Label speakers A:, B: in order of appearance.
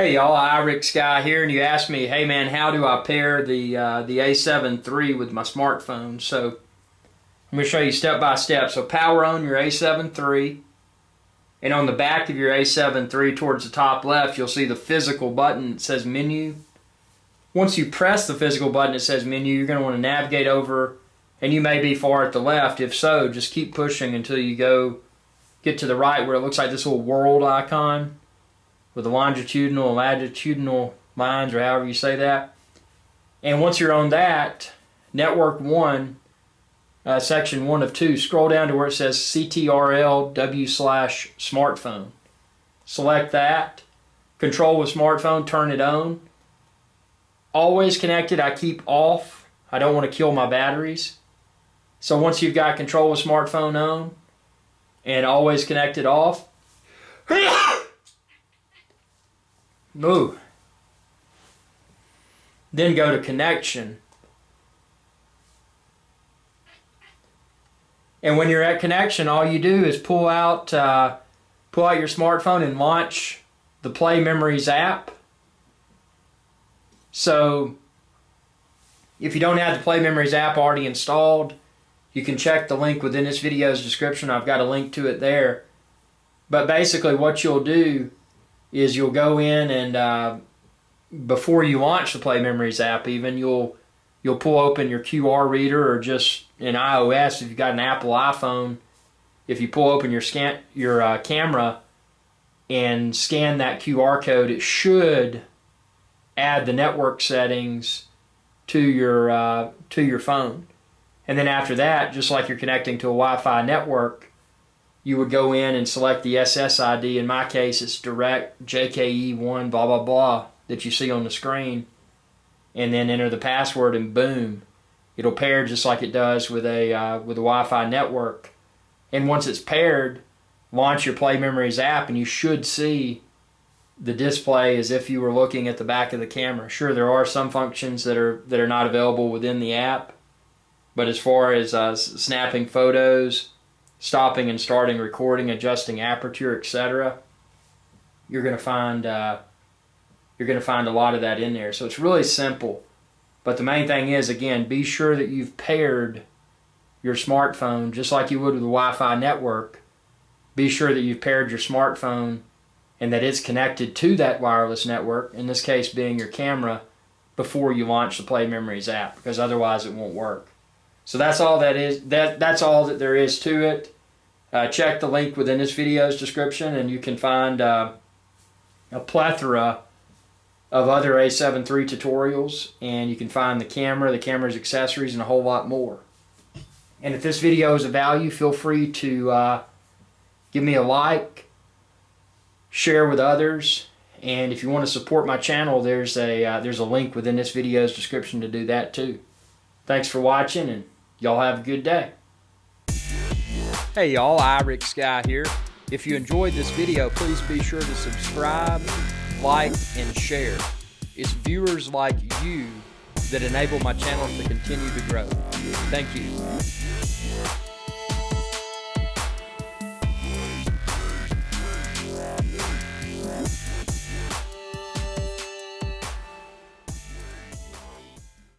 A: Hey y'all, iRick Guy here, and you asked me, hey man, how do I pair the a7 III with my smartphone? So I'm going to show you step by step. So power on your a7 III, and on the back of your a7 III towards the top left, you'll see the physical button that says menu. Once you press the physical button that says menu, you're going to want to navigate over, and you may be far at the left. If so, just keep pushing until you get to the right where it looks like this little world icon with the longitudinal and latitudinal lines, or however you say that. And once you're on that, Network 1, Section 1 of 2, scroll down to where it says CTRL-W/smartphone. Select that. Control with smartphone, turn it on. Always connected, I keep off. I don't want to kill my batteries. So once you've got control with smartphone on and always connected off, move. Then go to connection. And when you're at connection, all you do is pull out your smartphone and launch the Play Memories app. So if you don't have the Play Memories app already installed, you can check the link within this video's description. I've got a link to it there. But basically what you'll do is you'll go in and before you launch the Play Memories app even, you'll pull open your QR reader, or just in iOS, if you've got an Apple iPhone, if you pull open your camera and scan that QR code, it should add the network settings to your phone. And then after that, just like you're connecting to a Wi-Fi network, you would go in and select the SSID. In my case, it's direct JKE1 blah blah blah that you see on the screen, and then enter the password, and boom, it'll pair just like it does with a Wi-Fi network. And once it's paired, launch your Play Memories app, and you should see the display as if you were looking at the back of the camera. Sure, there are some functions that are not available within the app, but as far as snapping photos, stopping and starting recording, adjusting aperture, etc., you're going to find a lot of that in there. So it's really simple. But the main thing is, again, be sure that you've paired your smartphone just like you would with a Wi-Fi network. Be sure that you've paired your smartphone and that it's connected to that wireless network, in this case being your camera, before you launch the Play Memories app, because otherwise it won't work. So that's all that is. That's all that there is to it. Check the link within this video's description, and you can find a plethora of other a7 III tutorials, and you can find the camera's accessories, and a whole lot more. And if this video is of value, feel free to give me a like, share with others, and if you want to support my channel, there's a link within this video's description to do that too. Thanks for watching, and y'all have a good day. Hey y'all, iRick Guy here. If you enjoyed this video, please be sure to subscribe, like, and share. It's viewers like you that enable my channel to continue to grow. Thank you.